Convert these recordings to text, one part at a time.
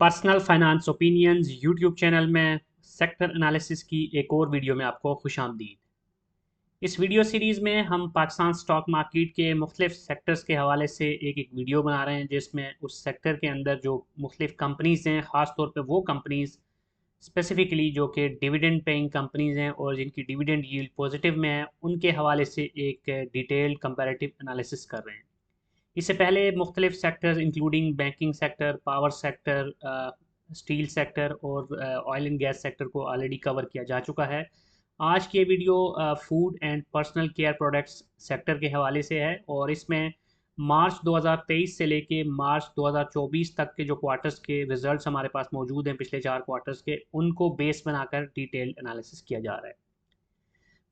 Personal finance opinions YouTube channel में sector analysis की एक और वीडियो में आपको खुशामदीद। इस वीडियो सीरीज़ में हम पाकिस्तान स्टॉक मार्केट के मुख्तलिफ सेक्टर्स के हवाले से एक एक वीडियो बना रहे हैं, जिसमें उस सेक्टर के अंदर जो मुख्तलिफ कंपनीज़ हैं, ख़ास तौर पे वो कंपनीज़ स्पेसिफिकली जो कि डिविडेंड पेइंग कंपनीज़ हैं और जिनकी डिविडेंड यील्ड पॉजिटिव में है, उनके हवाले से एक डिटेल्ड कंपैरेटिव एनालिसिस कर रहे हैं। इससे पहले मुख्तलिफ sectors including banking sector, power sector, steel sector और ऑयल एंड गैस सेक्टर को ऑलरेडी कवर किया जा चुका है। आज की ये video food and personal care products sector के हवाले से है और इसमें मार्च 2023 से लेके मार्च 2024 तक के जो क्वार्टर्स के रिजल्ट्स हमारे पास मौजूद हैं, पिछले 4 क्वार्टर्स के, उनको बेस बनाकर डिटेल एनालिसिस किया जा रहा है।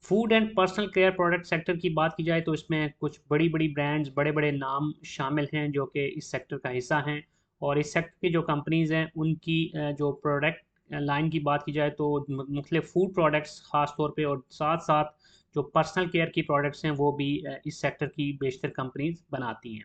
Food and personal care product sector की बात की जाए तो इसमें कुछ बड़ी बड़ी ब्रांड्स, बड़े बड़े नाम शामिल हैं जो कि इस सेक्टर का हिस्सा हैं। और इस सेक्टर की जो कंपनीज़ हैं उनकी जो प्रोडक्ट लाइन की बात की जाए तो मुख्तलिफ फूड प्रोडक्ट्स ख़ास तौर पे, और साथ साथ जो पर्सनल केयर की प्रोडक्ट्स हैं वो भी इस सेक्टर की बेशतर कंपनीज बनाती हैं।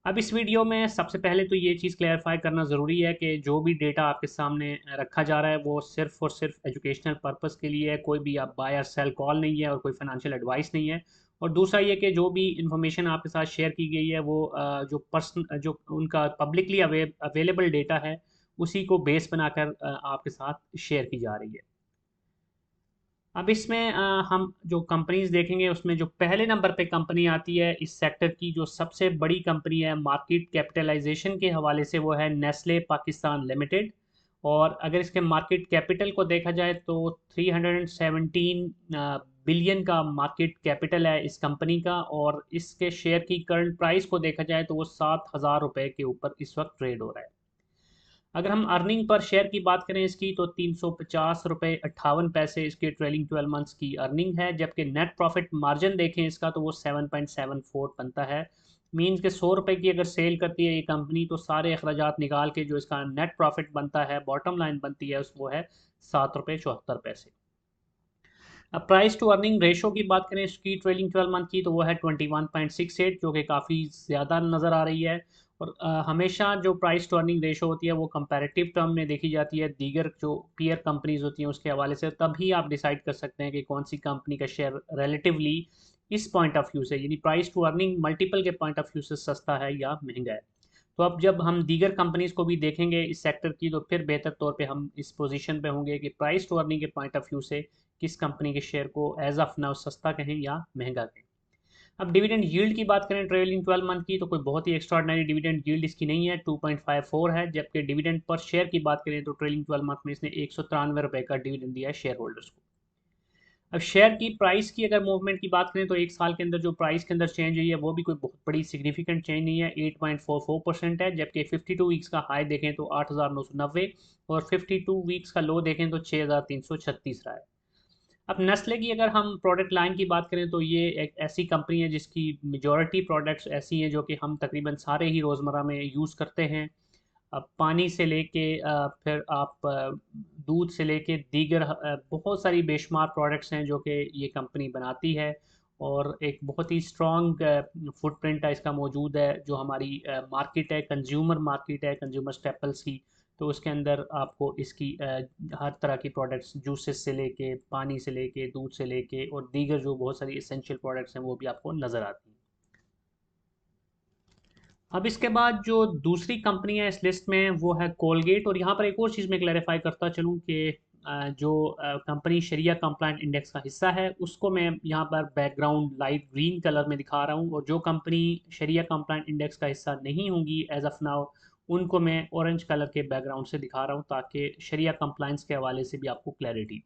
अब इस वीडियो में सबसे पहले तो ये चीज़ क्लैरिफाई करना ज़रूरी है कि जो भी डेटा आपके सामने रखा जा रहा है वो सिर्फ़ और सिर्फ एजुकेशनल पर्पस के लिए है। कोई भी आप बाय और सेल कॉल नहीं है और कोई फाइनेंशियल एडवाइस नहीं है। और दूसरा ये कि जो भी इंफॉर्मेशन आपके साथ शेयर की गई है वो जो उनका पब्लिकली अवेलेबल डेटा है उसी को बेस बनाकर आपके साथ शेयर की जा रही है। अब इसमें हम जो कंपनीज देखेंगे उसमें जो पहले नंबर पे कंपनी आती है इस सेक्टर की, जो सबसे बड़ी कंपनी है मार्केट कैपिटलाइजेशन के हवाले से, वो है नेस्ले पाकिस्तान लिमिटेड। और अगर इसके मार्केट कैपिटल को देखा जाए तो 317 बिलियन का मार्केट कैपिटल है इस कंपनी का। और इसके शेयर की करंट प्राइस को देखा जाए तो वो 7,000 रुपये के ऊपर इस वक्त ट्रेड हो रहा है। अगर हम अर्निंग पर शेयर की बात करें इसकी तो 350 रुपये 58 पैसे इसके ट्रेलिंग 12 मंथ्स की अर्निंग है। जबकि नेट प्रॉफिट मार्जिन देखें इसका तो वो 7.74 बनता है। मीन्स के 100 रुपये की अगर सेल करती है ये कंपनी तो सारे अखराजात निकाल के जो इसका नेट प्रॉफिट बनता है, बॉटम लाइन बनती है, वो है 7 रुपये 74 पैसे। अब प्राइस टू अर्निंग रेशो की बात करें इसकी ट्रेलिंग 12 मंथ की तो वो है 21.68, जो कि काफ़ी ज़्यादा नज़र आ रही है। और हमेशा जो प्राइस टू अर्निंग रेशो होती है वो कंपैरेटिव टर्म में देखी जाती है दीगर जो पीयर कंपनीज होती हैं उसके हवाले से, तभी आप डिसाइड कर सकते हैं कि कौन सी कंपनी का शेयर रिलेटिवली इस पॉइंट ऑफ व्यू से, यानी प्राइस टू अर्निंग मल्टीपल के पॉइंट ऑफ व्यू से सस्ता है या महंगा है। तो अब जब हम दीगर कंपनीज को भी देखेंगे इस सेक्टर की तो फिर बेहतर तौर पे हम इस पोजीशन पे होंगे कि प्राइस टू अर्निंग के पॉइंट ऑफ व्यू से किस कंपनी के शेयर को एज ऑफ नाउ सस्ता कहें या महंगा कहें। अब डिविडेंड यील्ड की बात करें ट्रेलिंग 12 मंथ की तो कोई बहुत ही एक्स्ट्राऑर्डिनरी डिविडेंड यील्ड इसकी नहीं है, 2.54 है। जबकि डिविडेंड पर शेयर की बात करें तो ट्रेलिंग 12 मंथ में इसने 193 रुपये का डिविडेंड दिया है शेयर होल्डर्स को। अब शेयर की प्राइस की अगर मूवमेंट की बात करें तो एक साल के अंदर जो प्राइस के अंदर चेंज हुई है वो भी कोई बहुत बड़ी सिग्निफिकेंट चेंज नहीं है, 8.44% है। जबकि 52 वीक्स का हाई देखें तो 8,990 और 52 वीक्स का लो देखें तो 6,336 रहा है। अब नेस्ले की अगर हम प्रोडक्ट लाइन की बात करें तो ये एक ऐसी कंपनी है जिसकी मेजॉरिटी प्रोडक्ट्स ऐसी हैं जो कि हम तकरीबन सारे ही रोज़मर्रा में यूज़ करते हैं। अब पानी से लेके फिर आप दूध से लेके दीगर बहुत सारी बेशुमार प्रोडक्ट्स हैं जो कि ये कंपनी बनाती है। और एक बहुत ही स्ट्रॉन्ग फुटप्रिंट है इसका मौजूद है। जो हमारी मार्केट है, कंज्यूमर मार्केट है, कंज्यूमर स्टेपल्स की, तो उसके अंदर आपको इसकी हर तरह की प्रोडक्ट्स, जूसेस से लेके, पानी से लेके, दूध से लेके और दीगर जो बहुत सारी एसेंशियल प्रोडक्ट्स हैं वो भी आपको नज़र आती हैं। अब इसके बाद जो दूसरी कंपनी है इस लिस्ट में वो है कोलगेट। और यहाँ पर एक और चीज़ मैं क्लैरिफाई करता चलूँ कि जो कंपनी शरिया कंप्लाइंट इंडेक्स का हिस्सा है उसको मैं यहाँ पर बैकग्राउंड लाइट ग्रीन कलर में दिखा रहा हूँ, और जो कंपनी शरिया कंप्लाइंट इंडेक्स का हिस्सा नहीं होंगी एज ऑफ नाउ उनको मैं ऑरेंज कलर के बैकग्राउंड से दिखा रहा हूँ ताकि शरिया कंप्लाइंस के हवाले से भी आपको क्लैरिटी।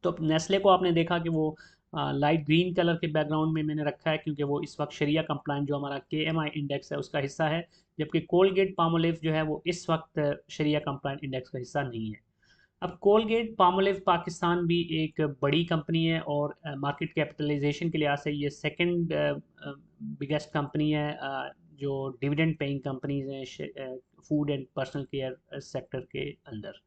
तो नेस्ले को आपने देखा कि वो लाइट ग्रीन कलर के बैकग्राउंड में मैंने रखा है क्योंकि वो इस वक्त शरिया कंप्लाइंट जो हमारा KMI इंडेक्स है उसका हिस्सा है। जबकि कोलगेट पामोलिव जो है वो इस वक्त शरिया कंप्लाइंट इंडेक्स का हिस्सा नहीं है। अब कोलगेट पामोलिव पाकिस्तान भी एक बड़ी कंपनी है और मार्केट कैपिटलाइजेशन के लिहाज से ये सेकंड बिगेस्ट कंपनी है जो डिविडेंड पेइंग कंपनीज हैं food and personal care sector के अंदर।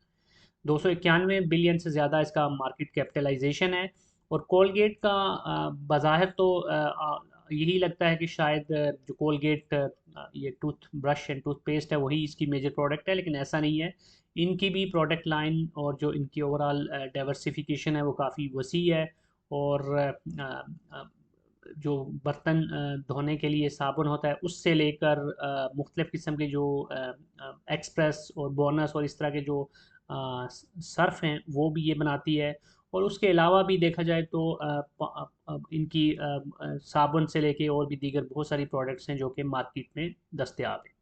291 बिलियन से ज़्यादा इसका मार्केट कैपिटलाइजेशन है। और कोलगेट का बाज़ाहिर तो यही लगता है कि शायद जो कोलगेट ये टूथ ब्रश एंड टूथपेस्ट है वही इसकी मेजर प्रोडक्ट है, लेकिन ऐसा नहीं है। इनकी भी प्रोडक्ट लाइन और जो इनकी ओवरऑल डाइवर्सिफिकेशन है वो काफ़ी वसी है। और जो बर्तन धोने के लिए साबुन होता है उससे लेकर मुख्तलिफ़ किस्म के जो एक्सप्रेस और बोनस और इस तरह के जो सर्फ हैं वो भी ये बनाती है। और उसके अलावा भी देखा जाए तो इनकी साबुन से लेके और भी दीगर बहुत सारी प्रोडक्ट्स हैं जो कि मार्केट में दस्तयाब हैं।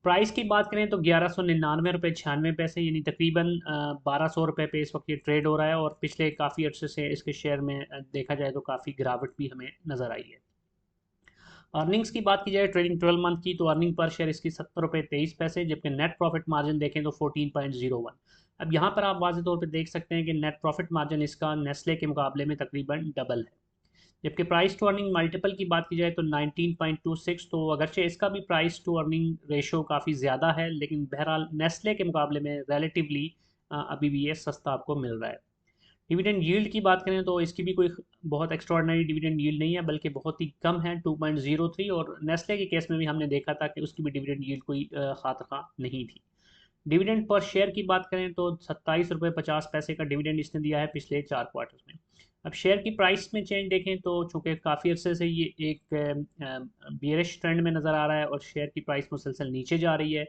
प्राइस की बात करें तो 1199 रुपये 96 पैसे, यानी तकरीबन 1200 रुपये पे इस वक्त ये ट्रेड हो रहा है। और पिछले काफ़ी अर्से से इसके शेयर में देखा जाए तो काफ़ी गिरावट भी हमें नज़र आई है। अर्निंग्स की बात की जाए ट्रेडिंग 12 मंथ की, तो अर्निंग पर शेयर इसकी 70 रुपये 23 पैसे, जबकि नेट प्रॉफिट मार्जिन देखें तो 14.01। अब यहाँ पर आप वाज़ेह तौर पे देख सकते हैं कि नेट प्रॉफिट मार्जिन इसका नेस्ले के मुकाबले में तकरीबन डबल है। जबकि प्राइस टू अर्निंग मल्टीपल की बात की जाए तो 19.26, तो अगरचे इसका भी प्राइस टू अर्निंग रेशो काफ़ी ज़्यादा है, लेकिन बहरहाल नेस्ले के मुकाबले में रिलेटिवली अभी भी ये सस्ता आपको मिल रहा है। डिविडेंड यील्ड की बात करें तो इसकी भी कोई बहुत एक्स्ट्रॉर्डनरी डिविडेंड यील्ड नहीं है, बल्कि बहुत ही कम है 2.03। और नेस्ले के केस में भी हमने देखा था कि उसकी भी डिविडेंड यील्ड कोई खातर खा नहीं थी। डिविडेंड पर शेयर की बात करें तो 27 रुपये 50 पैसे का डिविडेंड इसने दिया है पिछले 4 क्वार्टर्स में। अब शेयर की प्राइस में चेंज देखें तो चूँकि काफ़ी अरसे से ये एक बियरिश ट्रेंड में नज़र आ रहा है और शेयर की प्राइस मुसलसल नीचे जा रही है,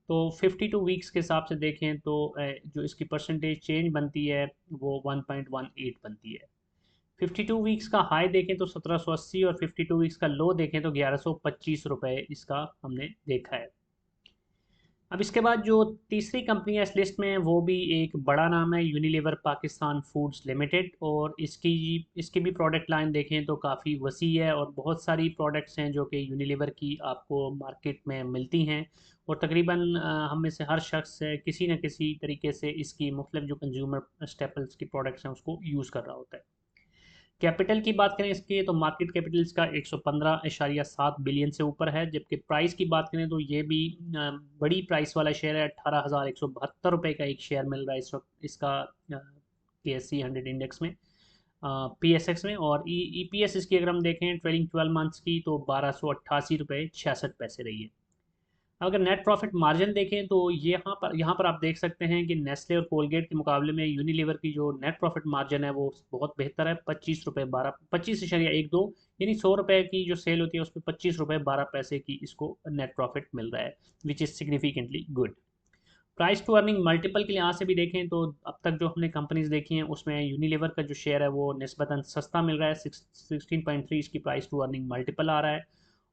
तो 52 वीक्स के हिसाब से देखें तो जो इसकी परसेंटेज चेंज बनती है वो 1.18 बनती है। 52 वीक्स का हाई देखें तो 1780 और 52 वीक्स का लो देखें तो 1125 रुपये इसका हमने देखा है। अब इसके बाद जो तीसरी कंपनी है इस लिस्ट में वो भी एक बड़ा नाम है, यूनिलीवर पाकिस्तान फूड्स लिमिटेड। और इसकी भी प्रोडक्ट लाइन देखें तो काफ़ी वसी है और बहुत सारी प्रोडक्ट्स हैं जो कि यूनिलीवर की आपको मार्केट में मिलती हैं। और तकरीबन हम में से हर शख्स किसी न किसी तरीके से इसकी मुख्तलिफ जो कंज्यूमर स्टेपल्स की प्रोडक्ट्स हैं उसको यूज़ कर रहा होता है। कैपिटल की बात करें इसकी तो मार्केट कैपिटल इसका 115.7 बिलियन से ऊपर है, जबकि प्राइस की बात करें तो ये भी बड़ी प्राइस वाला शेयर है। 18,172 रुपये का एक शेयर मिल रहा है इस वक्त इसका KSE 100 इंडेक्स में, PSX में। और EPS इसकी अगर हम देखें ट्रेलिंग 12 मंथ्स की तो 1288 रुपये 66 पैसे रही है। अगर नेट प्रॉफिट मार्जिन देखें तो यहाँ पर आप देख सकते हैं कि नेस्ले और कोलगेट के मुकाबले में यूनिलीवर की जो नेट प्रॉफिट मार्जिन है वो बहुत बेहतर है। 25.12 यानी 100 रुपये की जो सेल होती है उसमें 25.12 रुपये की इसको नेट प्रॉफिट मिल रहा है, which is significantly good. Price to earning multiple के लिहाज से भी देखें तो अब तक जो हमने कंपनीज देखी हैं उसमें यूनिलीवर का जो शेयर है वो निस्बतन सस्ता मिल रहा है। 16.3 इसकी प्राइस टू अर्निंग मल्टीपल आ रहा है।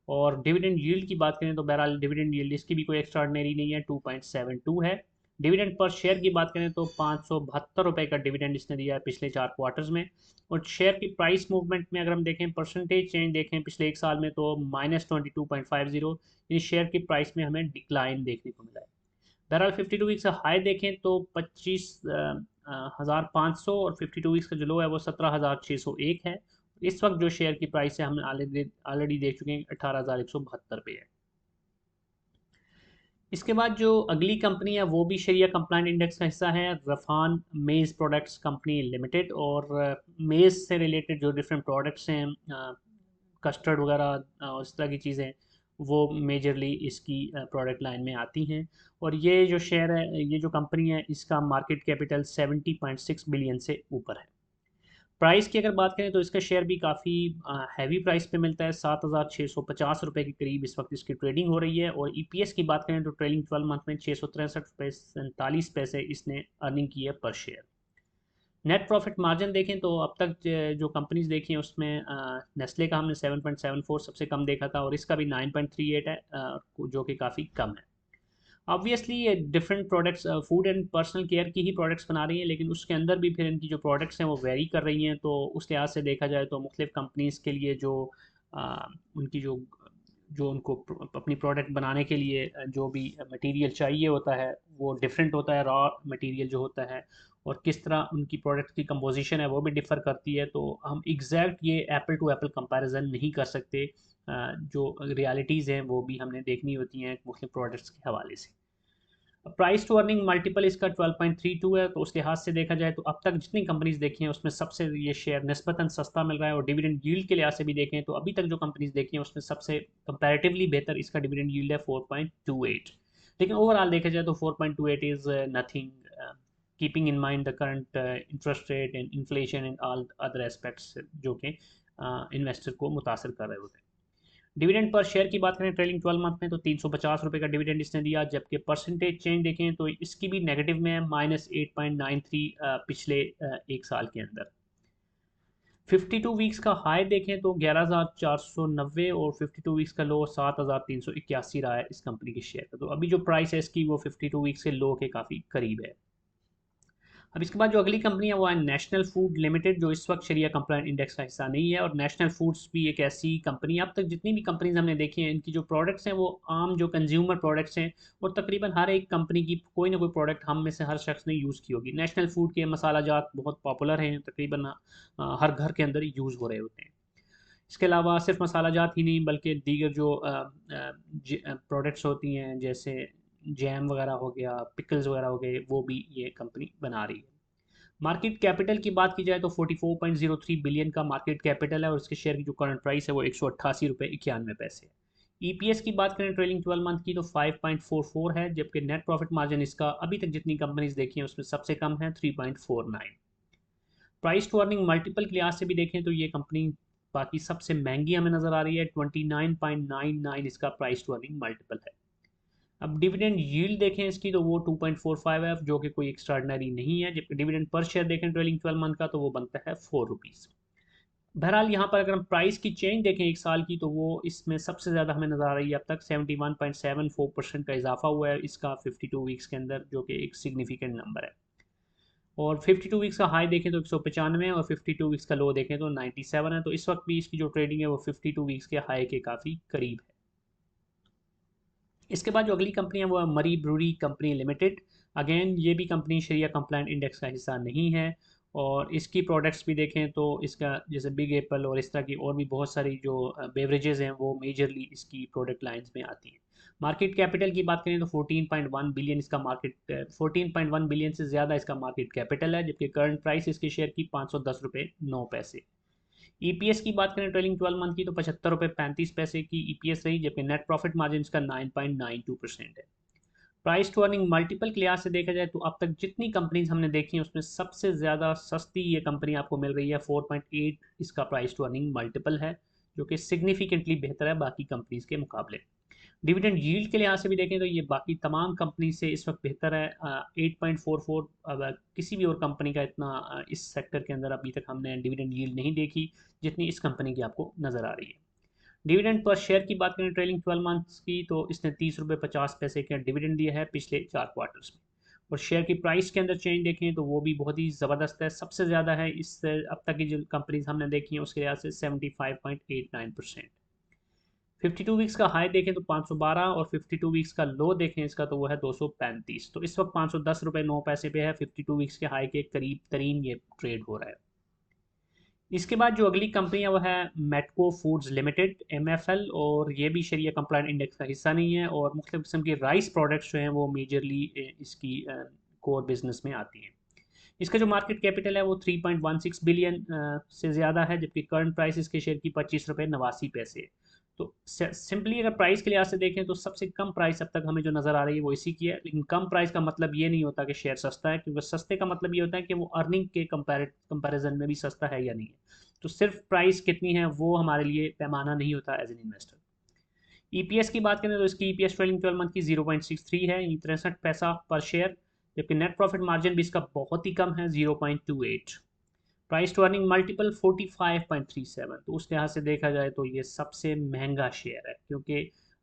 और डिविडेंड यील्ड की बात करें तो बहरहाल डिविडेंड यील्ड इसकी भी कोई एक्स्ट्राऑर्डिनरी नहीं है, 2.72 है। डिविडेंड पर शेयर की बात करें तो 572 रुपये का डिविडेंड इसने दिया है पिछले 4 क्वार्टर्स में। और शेयर की प्राइस मूवमेंट में अगर हम देखें परसेंटेज चेंज देखें पिछले एक साल में तो -22.50, यानी शेयर की प्राइस में हमें डिक्लाइन देखने को मिला है। बहरहाल 52 वीक्स का हाई देखें तो 25,500 और 52 वीक्स का जो लो है वो 17,601 है। इस वक्त जो शेयर की प्राइस है हमने ऑलरेडी देख चुके हैं 18,172 पे है। इसके बाद जो अगली कंपनी है वो भी शरिया कंप्लाइंट इंडेक्स का हिस्सा है, रफान मेज़ प्रोडक्ट्स कंपनी लिमिटेड। और मेज़ से रिलेटेड जो डिफरेंट प्रोडक्ट्स हैं, कस्टर्ड वगैरह और इस तरह की चीज़ें, वो मेजरली इसकी प्रोडक्ट लाइन में आती हैं। और ये जो शेयर है, ये जो कंपनी है, इसका मार्केट कैपिटल 70.6 बिलियन से ऊपर है। प्राइस की अगर बात करें तो इसका शेयर भी काफ़ी हैवी प्राइस पे मिलता है, 7,650 रुपये के करीब इस वक्त इसकी ट्रेडिंग हो रही है। और EPS की बात करें तो ट्रेलिंग 12 मंथ में 663 रुपये 47 पैसे इसने अर्निंग की है पर शेयर। नेट प्रॉफिट मार्जिन देखें तो अब तक जो कंपनीज देखी हैं उसमें नेस्ले का हमने 7.74 सबसे कम देखा था और इसका भी 9.38 है, जो कि काफ़ी कम है। ऑब्वियसली ये different products food and personal care की ही प्रोडक्ट्स बना रही हैं, लेकिन उसके अंदर भी फिर इनकी जो प्रोडक्ट्स हैं वो वेरी कर रही हैं। तो उस लिहाज से देखा जाए तो मुख्तलिफ कंपनीज़ के लिए जो उनकी जो उनको अपनी प्रोडक्ट बनाने के लिए जो भी मटेरियल चाहिए होता है वो डिफरेंट होता है, रॉ मटेरियल जो होता है, और किस तरह उनकी प्रोडक्ट की कंपोजिशन है वो भी डिफ़र करती है। तो हम एग्जैक्ट ये एप्पल टू एप्पल कंपैरिजन नहीं कर सकते, जो रियलिटीज़ हैं वो भी हमने देखनी होती हैं मुख्तलिफ प्रोडक्ट्स के हवाले से। प्राइस टू अर्निंग मल्टीपल इसका 12.32 है, तो उसके हाथ से देखा जाए तो अब तक जितनी कंपनीज देखी हैं उसमें सबसे ये शेयर निस्बतन सस्ता मिल रहा है। और डिविडेंड यील्ड के लिहाज से भी देखें तो अभी तक जो कंपनीज देखी हैं उसमें सबसे कंपैरेटिवली बेहतर इसका डिविडेंड यील्ड है 4.28। लेकिन ओवरऑल देखा जाए तो 4.28 is nothing, keeping in mind the current interest rate and inflation and all other aspects जो कि इन्वेस्टर को मुतासर कर रहे होते हैं। डिविडेंड पर शेयर की बात करें ट्रेलिंग 12 मंथ में तो 350 रुपये का डिविडेंड इसने दिया, जबकि परसेंटेज चेंज देखें तो इसकी भी नेगेटिव में है, -8.93 पिछले एक साल के अंदर। 52 वीक्स का हाई देखें तो 11,490 और 52 वीक्स का लो 7,381 रहा है इस कंपनी के शेयर का। तो अभी जो प्राइस है इसकी वो 52 वीक्स के लो के काफ़ी करीब है। अब इसके बाद जो अगली कंपनी है वो है नेशनल फूड लिमिटेड, जो इस वक्त शरिया कंप्लायंट इंडेक्स का हिस्सा नहीं है। और नेशनल फूड्स भी एक ऐसी कंपनी है, अब तक जितनी भी कंपनीज हमने देखी हैं इनकी जो प्रोडक्ट्स हैं वो आम जो कंज्यूमर प्रोडक्ट्स हैं, और तकरीबन हर एक कंपनी की कोई ना कोई प्रोडक्ट हम में से हर शख्स ने यूज़ की होगी। नेशनल फूड के मसाला जात बहुत पॉपुलर हैं, तकरीबन हर घर के अंदर यूज़ हो रहे होते हैं। इसके अलावा सिर्फ मसाला जात ही नहीं बल्कि दीगर जो प्रोडक्ट्स होती हैं जैसे जैम वगैरह हो गया, पिकल्स वगैरह हो गए, वो भी ये कंपनी बना रही है। मार्केट कैपिटल की बात की जाए तो 44.03 बिलियन का मार्केट कैपिटल है, और इसके शेयर की जो करंट प्राइस है वो 188 रुपये 91 पैसे है। ईपीएस की बात करें ट्रेलिंग 12 मंथ की तो 5.44 है, जबकि नेट प्रॉफिट मार्जिन इसका अभी तक जितनी कंपनीज देखी हैं उसमें सबसे कम है 3.49। प्राइस टू अर्निंग मल्टीपल के लिहाज से भी देखें तो ये कंपनी बाकी सबसे महंगी हमें नज़र आ रही है, 29.99 इसका प्राइस टू अर्निंग मल्टीपल है। अब डिविडेंड यील्ड देखें इसकी तो वो 2.45 है, जो कि कोई एक्स्ट्राऑर्डिनरी नहीं है। जबकि डिविडेंड पर शेयर देखें ट्रेलिंग 12 मंथ का तो वो बनता है 4 रुपीज़। बहरहाल यहाँ पर अगर हम प्राइस की चेंज देखें एक साल की तो वो इसमें सबसे ज़्यादा हमें नज़र आ रही है अब तक 71.74% का इजाफा हुआ है इसका 52 वीक्स के अंदर, जो कि एक सिग्निफिकेंट नंबर है। और 52 वीक्स का हाई देखें तो 195 और 52 वीक्स का लो देखें तो 97 है। तो इस वक्त भी इसकी जो ट्रेडिंग है वो 52 वीक्स के हाई के काफ़ी करीब है। इसके बाद जो अगली कंपनी है वो है मरी ब्रूरी कंपनी लिमिटेड। अगेन ये भी कंपनी शरिया कंप्लायंट इंडेक्स का हिस्सा नहीं है, और इसकी प्रोडक्ट्स भी देखें तो इसका जैसे बिग एप्पल और इस तरह की और भी बहुत सारी जो बेवरेजेस हैं वो मेजरली इसकी प्रोडक्ट लाइंस में आती हैं। मार्केट कैपिटल की बात करें तो 14.1 बिलियन इसका मार्केट 14.1 बिलियन से ज़्यादा इसका मार्केट कैपिटल है, जबकि करंट प्राइस इसके शेयर की 510 रुपये 9 पैसे। ईपीएस की बात करें ट्रेलिंग 12 मंथ की तो 75 रुपये 35 पैसे की ईपीएस रही, जबकि नेट प्रॉफिट मार्जिन का 9.92% है। प्राइस टू अर्निंग मल्टीपल के लिहाज से देखा जाए तो अब तक जितनी कंपनीज हमने देखी हैं उसमें सबसे ज़्यादा सस्ती ये कंपनी आपको मिल रही है, 4.8 इसका प्राइस टू अर्निंग मल्टीपल है, जो कि सिग्निफिकेंटली बेहतर है बाकी कंपनीज के मुकाबले। डिविडेंड यील्ड के लिहाज से भी देखें तो ये बाकी तमाम कंपनी से इस वक्त बेहतर है, 8.44। अब किसी भी और कंपनी का इतना इस सेक्टर के अंदर अभी तक हमने डिविडेंड यील्ड नहीं देखी जितनी इस कंपनी की आपको नज़र आ रही है। डिविडेंड पर शेयर की बात करें ट्रेलिंग 12 मंथ्स की तो इसने 30 रुपये 50 पैसे का डिविडेंड दिया है पिछले 4 क्वार्टर्स में। और शेयर की प्राइस के अंदर चेंज देखें तो वो भी बहुत ही ज़बरदस्त है, सबसे ज़्यादा है इस अब तक की जो कंपनीज हमने देखी हैं उसके लिहाज से 75.89%। 52 वीक्स का हाई देखें तो 512 और 52 वीक्स का लो देखें इसका तो वो है 235। तो इस वक्त 510 रुपये 9 पैसे पे है, 52 वीक्स के हाई के करीब तरीन ये ट्रेड हो रहा है। इसके बाद जो अगली कंपनी है वो है मेटको फूड्स लिमिटेड MFL, और ये भी शरिया कंप्लायंट इंडेक्स का हिस्सा नहीं है, और मुख्तलिफ किस्म की राइस प्रोडक्ट्स जो हैं वो मेजरली इसकी कोर बिजनेस में आती हैं। इसका जो मार्केट कैपिटल है वो 3.16 बिलियन से ज़्यादा है, जबकि करंट प्राइस इसके शेयर की 25 रुपये 89 पैसे है। तो सिंपली अगर प्राइस के लिहाज से देखें तो सबसे कम प्राइस अब तक हमें जो नज़र आ रही है वो इसी की है। लेकिन कम प्राइस का मतलब ये नहीं होता कि शेयर सस्ता है, क्योंकि सस्ते का मतलब ये होता है कि वो अर्निंग के कंपैरिजन में भी सस्ता है या नहीं है। तो सिर्फ प्राइस कितनी है वो हमारे लिए पैमाना नहीं होता एज एन इन्वेस्टर। ईपीएस की बात करें तो इसकी ईपीएस ट्रेलिंग 12 मंथ की 0.63 है, 63 पैसा पर शेयर, जबकि नेट प्रॉफिट मार्जिन भी इसका बहुत ही कम है 0.28। Price to earning multiple 45.37। तो उस लिहाज से देखा जाए तो ये सबसे महंगा शेयर है, क्योंकि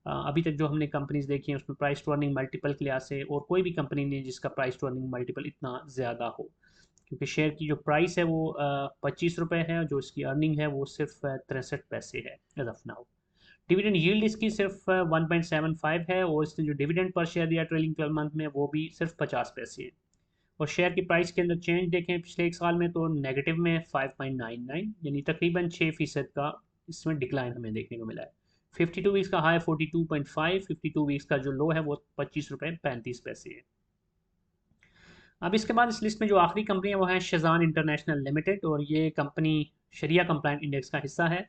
अभी तक जो हमने कंपनीज देखी हैं उसमें प्राइस टू अर्निंग मल्टीपल के लिहाज से और कोई भी कंपनी नहीं जिसका प्राइस टू अर्निंग मल्टीपल इतना ज़्यादा हो, क्योंकि शेयर की जो प्राइस है वो 25 रुपये है, जो इसकी अर्निंग है वो सिर्फ 63 पैसे है as of now. Dividend yield इसकी सिर्फ 1.75 है, और इसने जो डिविडेंड पर शेयर दिया ट्रेलिंग 12 मंथ में वो भी सिर्फ 50 पैसे है। और शेयर की प्राइस के अंदर चेंज देखें पिछले एक साल में तो नेगेटिव में 5.99, यानी तकरीबन 6% का इसमें डिक्लाइन हमें देखने को मिला है। 52 वीक्स का हाई 42.5, 52 वीक्स का जो लो है वो 25 रुपये 35 पैसे है। अब इसके बाद इस लिस्ट में जो आखिरी कंपनी है वो है शेज़ान इंटरनेशनल लिमिटेड, और ये कंपनी शरिया कंप्लाइंट इंडेक्स का हिस्सा है।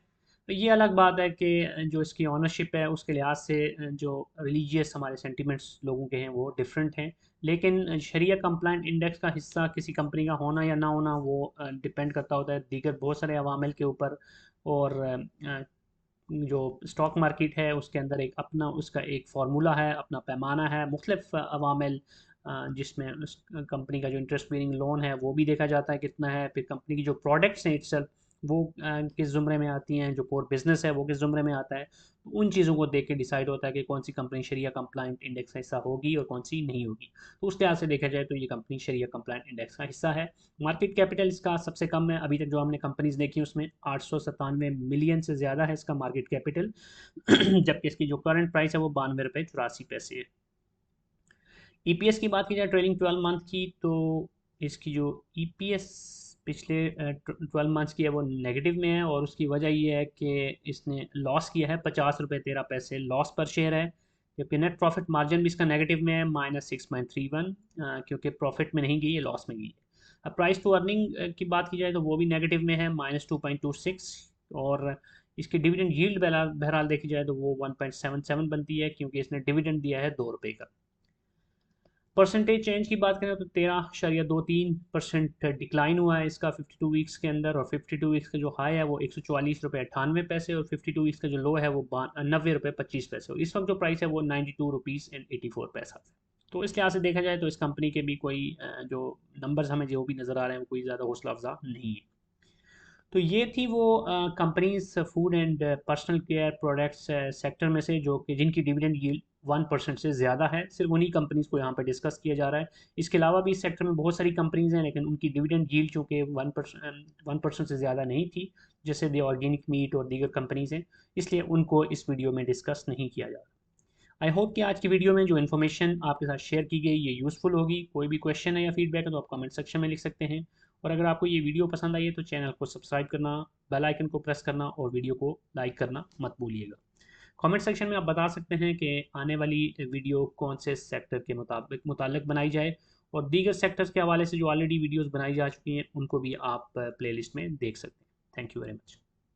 तो ये अलग बात है कि जो इसकी ऑनरशिप है उसके लिहाज से जो रिलीजियस हमारे सेंटिमेंट्स लोगों के हैं वो डिफरेंट हैं, लेकिन शरिया कंप्लाइंट इंडेक्स का हिस्सा किसी कंपनी का होना या ना होना वो डिपेंड करता होता है दीगर बहुत सारे अवामिल के ऊपर। और जो स्टॉक मार्केट है उसके अंदर एक अपना उसका एक फार्मूला है, अपना पैमाना है, मुख्तलिफ अवामिल जिसमें उस कंपनी का जो इंटरेस्ट बेरिंग लोन है वो भी देखा जाता है कितना है, फिर कंपनी की जो प्रोडक्ट्स हैं इट्सल्फ वो किस ज़ुमरे में आती हैं, जो कोर बिजनेस है वो किस ज़ुमरे में आता है। तो उन चीज़ों को देख के डिसाइड होता है कि कौन सी कंपनी शरिया कंप्लाइंट इंडेक्स का हिस्सा होगी और कौन सी नहीं होगी। तो उस लिहाज से देखा जाए तो ये कंपनी शरिया कंप्लाइंट इंडेक्स का हिस्सा है। मार्केट कैपिटल इसका सबसे कम है, अभी तक जो हमने कंपनीज देखी उसमें 897 मिलियन से ज़्यादा है इसका मार्केट कैपिटल जबकि इसकी जो करंट प्राइस है वो 92 रुपये 84 पैसे है। ईपीएस की बात की जाए ट्रेलिंग 12 मंथ की, तो इसकी जो ईपीएस पिछले 12 मंथ्स की है वो नेगेटिव में है, और उसकी वजह ये है कि इसने लॉस किया है, 50 रुपये 13 पैसे लॉस पर शेयर है। जबकि नेट प्रॉफिट मार्जिन भी इसका नेगेटिव में है -6.31, क्योंकि प्रॉफिट में नहीं गई है, लॉस में गई है। अब प्राइस टू अर्निंग की बात की जाए तो वो भी नेगेटिव में है -2.26, और इसकी डिविडेंड यील्ड बहरहाल देखी जाए तो वो 1.77 बनती है, क्योंकि इसने डिविडेंड दिया है 2 रुपये का। परसेंटेज चेंज की बात करें तो 13.23% डिक्लाइन हुआ है इसका 52 वीक्स के अंदर, और 52 वीक्स का जो हाई है वो 144 रुपये 98 पैसे, और 52 वीक्स का जो लो है वो 90 रुपये 25 पैसे, और इस वक्त जो प्राइस है वो 92 रुपीज़ 84 पैसा। तो इस लिहाज से देखा जाए तो इस कंपनी के भी कोई जो नंबर्स हमें जो भी नज़र आ रहे हैं वो कोई ज़्यादा हौसला अफजा नहीं है। तो ये थी वो companies food and personal care products sector में से जो कि जिनकी डिविडेंड यील्ड 1% से ज़्यादा है। सिर्फ उन्हीं कंपनीज को यहाँ पर डिस्कस किया जा रहा है। इसके अलावा भी इस सेक्टर में बहुत सारी कंपनीज हैं, लेकिन उनकी डिविडेंड यील्ड चूँकि 1% से ज़्यादा नहीं थी, जैसे दी ऑर्गेनिक मीट और दीगर कंपनीज हैं, इसलिए उनको इस वीडियो में डिस्कस नहीं किया जा रहा। आई होप कि आज की वीडियो में जो इन्फॉर्मेशन आपके साथ शेयर की गई ये यूज़फुल होगी। कोई भी क्वेश्चन है या फीडबैक है तो आप कमेंट सेक्शन में लिख सकते हैं। और अगर आपको ये वीडियो पसंद आई है तो चैनल को सब्सक्राइब करना, बेल आइकन को प्रेस करना और वीडियो को लाइक करना मत भूलिएगा। कमेंट सेक्शन में आप बता सकते हैं कि आने वाली वीडियो कौन से सेक्टर के मुतालिक बनाई जाए, और दीगर सेक्टर्स के हवाले से जो ऑलरेडी वीडियोज़ बनाई जा चुकी हैं उनको भी आप प्लेलिस्ट में देख सकते हैं। Thank you very much.